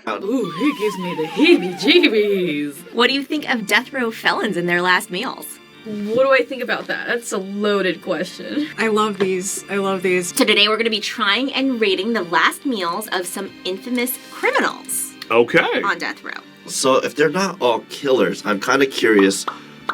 Ooh, he gives me the heebie-jeebies. What do you think of death row felons in their last meals? What do I think about that? That's a loaded question. I love these. So today we're going to be trying and rating the last meals of some infamous criminals Okay. on death row. So if they're not all killers, I'm kind of curious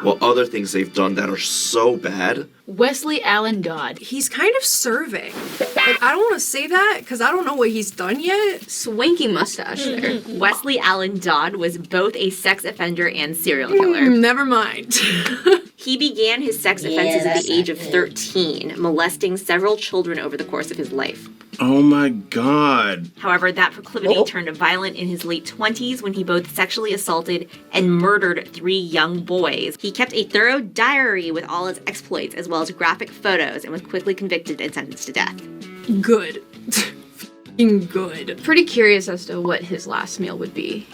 what other things they've done that are so bad. Wesley Allen Dodd. He's kind of serving. Like, I don't want to say that because I don't know what he's done yet. Swanky mustache there. Wesley Allen Dodd was both a sex offender and serial killer. Never mind. He began his sex offenses at the age of 13, molesting several children over the course of his life. Oh my god. However, that proclivity turned violent in his late 20s when he both sexually assaulted and murdered 3 young boys. He kept a thorough diary with all his exploits as well as graphic photos and was quickly convicted and sentenced to death. Good. F***ing good. Pretty curious as to what his last meal would be.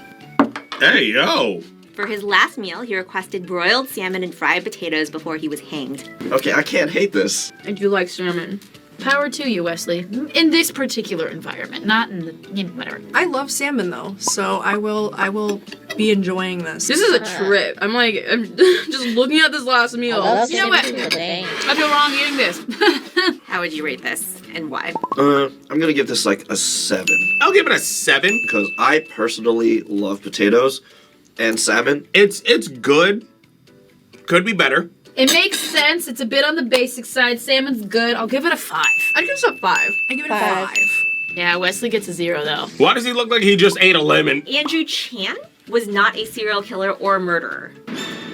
Hey, yo. For his last meal, he requested broiled salmon and fried potatoes before he was hanged. Okay, I can't hate this. I do like salmon. Power to you, Wesley. In this particular environment, not in the, whatever. I love salmon though, so I will be enjoying this. This is a trip. I'm just looking at this last meal. You know what? I feel wrong eating this. How would you rate this and why? I'm gonna give this like a 7 I'll give it a 7. because I personally love potatoes and salmon. It's good. Could be better. It makes sense. It's a bit on the basic side. Salmon's good. I'll give it a 5. I'd give this a 5. I give it a 5. Yeah, Wesley gets a 0 though. Why does he look like he just ate a lemon? Andrew Chan was not a serial killer or murderer.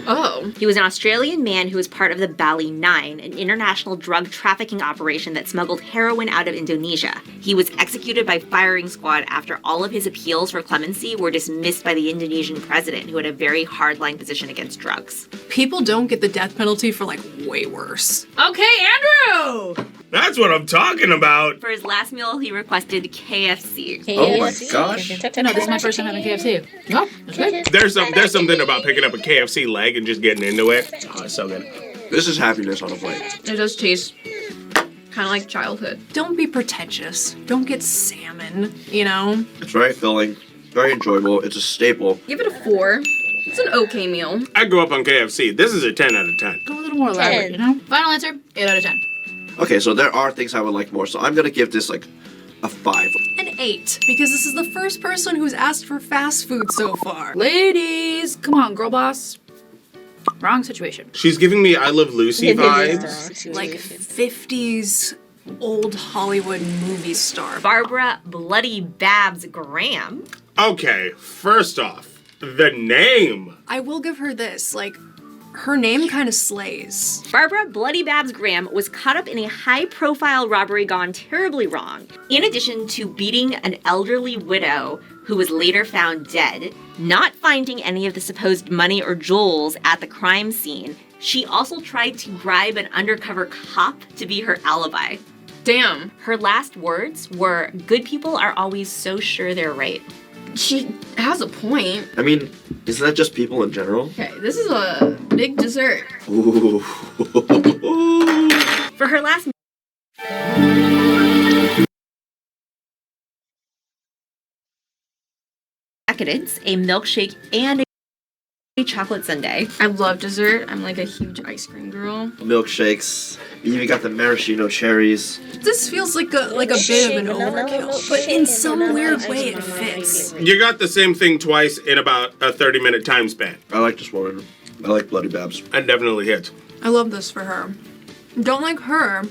Oh. He was an Australian man who was part of the Bali Nine, an international drug trafficking operation that smuggled heroin out of Indonesia. He was executed by firing squad after all of his appeals for clemency were dismissed by the Indonesian president, who had a very hardline position against drugs. People don't get the death penalty for like way worse. Okay, Andrew! That's what I'm talking about. For his last meal, he requested KFC. Oh my gosh. No, this is my first time having KFC. Oh, that's good. There's something about picking up a KFC leg and just getting into it. Oh, it's so good. This is happiness on a plate. It does taste kind of like childhood. Don't be pretentious. Don't get salmon, you know? It's very filling, very enjoyable. It's a staple. Give it a 4. It's an okay meal. I grew up on KFC. This is a 10 out of 10. Go a little more elaborate, you know? Final answer, 8 out of 10. Okay, so there are things I would like more, so I'm gonna give this like a 5. An 8, because this is the first person who's asked for fast food so far. Ladies, come on, girl boss. Wrong situation. She's giving me I Love Lucy vibes. Like 50s old Hollywood movie star. Barbara Bloody Babs Graham. Okay, first off, the name. I will give her this, like, her name kind of slays. Barbara Bloody Babs Graham was caught up in a high-profile robbery gone terribly wrong. In addition to beating an elderly widow who was later found dead, not finding any of the supposed money or jewels at the crime scene, she also tried to bribe an undercover cop to be her alibi. Damn. Her last words were, "Good people are always so sure they're right." She has a point. I mean, isn't that just people in general? Okay, this is a big dessert. Ooh. For her last decadence, a milkshake and a chocolate sundae. I love dessert. I'm like a huge ice cream girl. Milkshakes. You even got the maraschino cherries. This feels like a bit of an overkill, but in some weird way it fits. You got the same thing twice in about a 30-minute time span. I like this one. I like Bloody Babs. That definitely hits. I love this for her. Don't like her.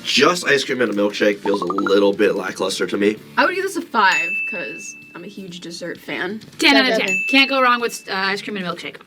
Just ice cream and a milkshake feels a little bit lackluster to me. I would give this a 5 because I'm a huge dessert fan. 10 out of 10. Can't go wrong with ice cream and milkshake.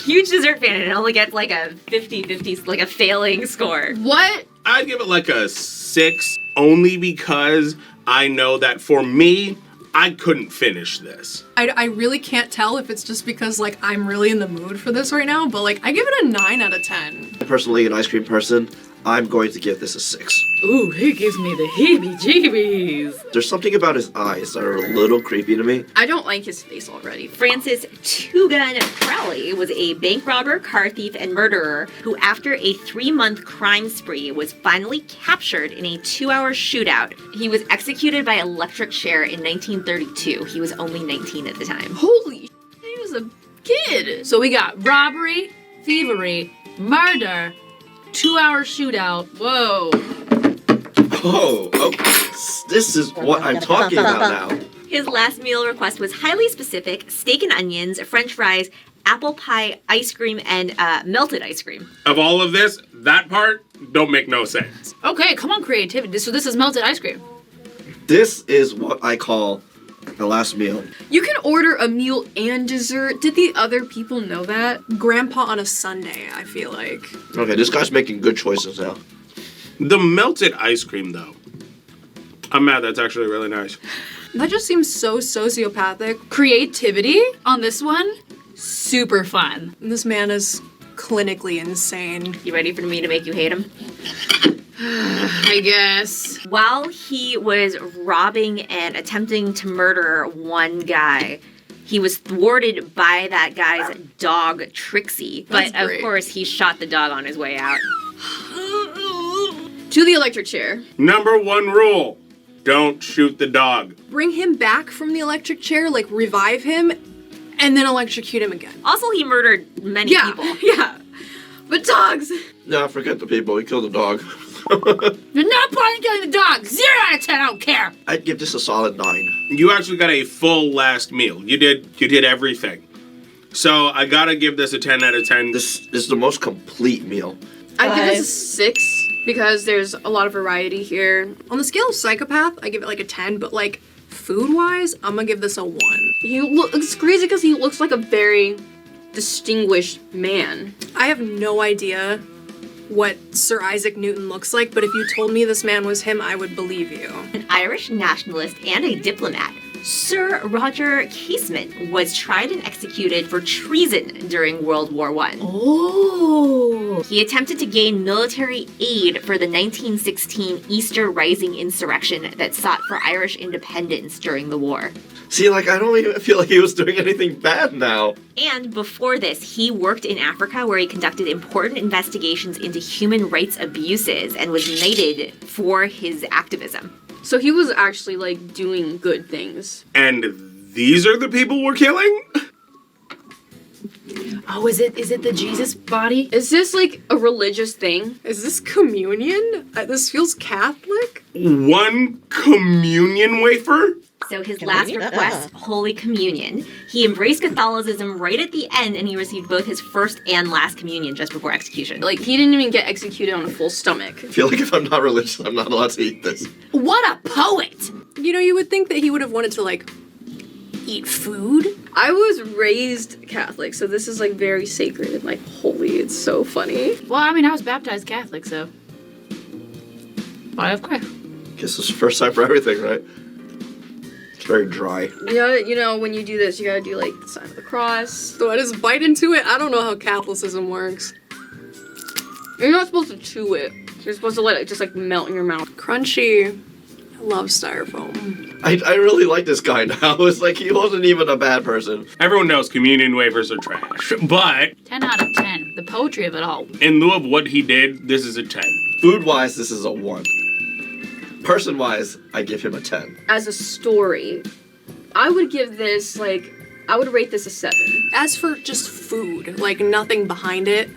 Huge dessert fan, and it only gets like a 50-50, like a failing score. What? I'd give it like a 6, only because I know that for me, I couldn't finish this. I really can't tell if it's just because, like, I'm really in the mood for this right now, but, like, I give it a 9 out of 10. I'm personally an ice cream person. I'm going to give this a 6. Ooh, he gives me the heebie-jeebies. There's something about his eyes that are a little creepy to me. I don't like his face already. Francis Two Gun Crowley was a bank robber, car thief, and murderer who, after a 3-month crime spree, was finally captured in a 2-hour shootout. He was executed by electric chair in 1932. He was only 19 at the time. Holy sh**, he was a kid. So we got robbery, thievery, murder, 2-hour shootout. Whoa. Oh, this is what I'm talking about now. His last meal request was highly specific: steak and onions, french fries, apple pie, ice cream, and melted ice cream. Of all of this, that part don't make no sense. Okay, come on, creativity. So this is melted ice cream. This is what I call the last meal. You can order a meal and dessert. Did the other people know that? Grandpa on a Sunday, I feel like. Okay, this guy's making good choices now. The melted ice cream, though. I'm mad. That's actually really nice. That just seems so sociopathic. Creativity on this one, super fun. This man is clinically insane. You ready for me to make you hate him? I guess. While he was robbing and attempting to murder one guy, he was thwarted by that guy's dog, Trixie. But That's of great. course, he shot the dog on his way out. To the electric chair. Number 1 rule: don't shoot the dog. Bring him back from the electric chair, like revive him, and then electrocute him again. Also, he murdered many Yeah, people. yeah. But dogs. No, forget the people. He killed a dog. You're not point in killing the dog. 0 out of 10, I don't care. I'd give this a solid 9. You actually got a full last meal. You did everything. So I gotta give this a 10 out of 10. This is the most complete meal. I give this a 6 because there's a lot of variety here. On the scale of psychopath, I give it like a 10, but like food-wise, I'm gonna give this a 1. It's crazy because he looks like a very distinguished man. I have no idea what Sir Isaac Newton looks like, but if you told me this man was him, I would believe you. An Irish nationalist and a diplomat, Sir Roger Casement was tried and executed for treason during World War I. Oh. He attempted to gain military aid for the 1916 Easter Rising insurrection that sought for Irish independence during the war. See, like, I don't even feel like he was doing anything bad now. And before this, he worked in Africa where he conducted important investigations into human rights abuses and was knighted for his activism. So he was actually like doing good things. And these are the people we're killing? Oh, is it the Jesus body? Is this like a religious thing? Is this communion? This feels Catholic. 1 communion wafer? So his last request, Holy Communion, he embraced Catholicism right at the end and he received both his first and last communion just before execution. Like he didn't even get executed on a full stomach. I feel like if I'm not religious, I'm not allowed to eat this. What a poet! You know, you would think that he would have wanted to like eat food. I was raised Catholic, so this is like very sacred and like holy. It's so funny. Well, I mean, I was baptized Catholic, so. But of course. Guess it's the first time for everything, right? It's very dry. You know, when you do this, you gotta do like the sign of the cross. So I just bite into it. I don't know how Catholicism works. You're not supposed to chew it. You're supposed to let it just like melt in your mouth. Crunchy. I love styrofoam. I really like this guy now. It's like he wasn't even a bad person. Everyone knows communion wafers are trash. But 10 out of 10. The poetry of it all. in lieu of what he did, this is a 10. Food-wise, this is a 1. Person-wise, I give him a 10. As a story, I would give this like, I would rate this a 7. As for just food, like nothing behind it,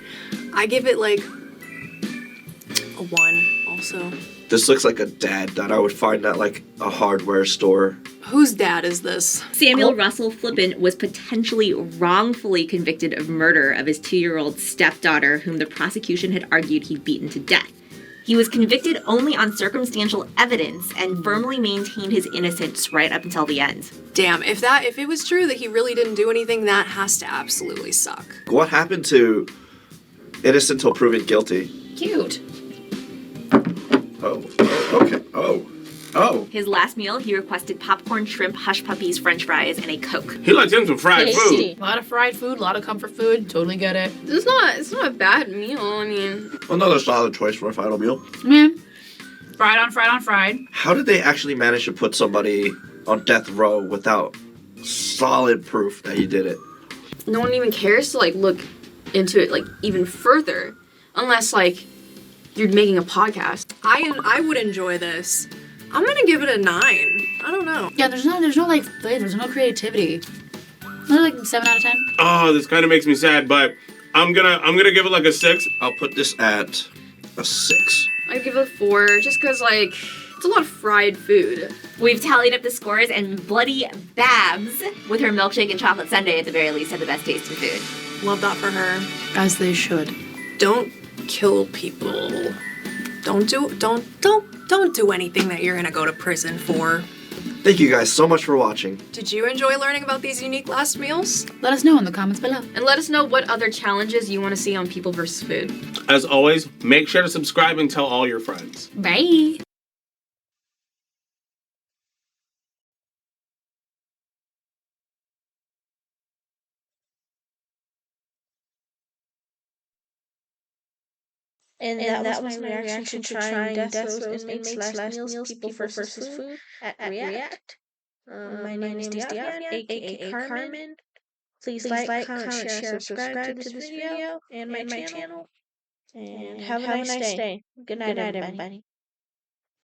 I give it like a 1 also. This looks like a dad that I would find at like a hardware store. Whose dad is this? Samuel Russell Flippin was potentially wrongfully convicted of murder of his 2-year-old stepdaughter, whom the prosecution had argued he'd beaten to death. He was convicted only on circumstantial evidence and firmly maintained his innocence right up until the end. Damn, if it was true that he really didn't do anything, that has to absolutely suck. What happened to innocent until proven guilty? Cute. Oh, okay. Oh. Oh, His last meal, he requested popcorn, shrimp, hush puppies, french fries, and a Coke. He likes him some fried food. A lot of fried food, a lot of comfort food. Totally get it. It's not a bad meal. I mean, another solid choice for a final meal. Man, fried on fried on fried. How did they actually manage to put somebody on death row without solid proof that he did it? no one even cares to like look into it like even further, unless like you're making a podcast. I would enjoy this. I'm gonna give it a 9. I don't know. Yeah, there's no like flavor, there's no creativity. Maybe like 7 out of 10. Oh, this kind of makes me sad, but I'm gonna give it like a 6. I'll put this at a 6. I'd give it a 4, just because like it's a lot of fried food. We've tallied up the scores, and Bloody Babs, with her milkshake and chocolate sundae at the very least, had the best taste in food. Love that for her. As they should. Don't kill people. Don't do anything that you're gonna go to prison for. Thank you guys so much for watching. Did you enjoy learning about these unique last meals? Let us know in the comments below. And let us know what other challenges you want to see on People vs. Food. As always, make sure to subscribe and tell all your friends. Bye. And that was my reaction to trying Death Row's Inmates last meals, People vs. Food at React. My name is Diana, aka Carmen. Please like, comment, share, and subscribe to this video and my channel. And have a nice day. Good night, everybody.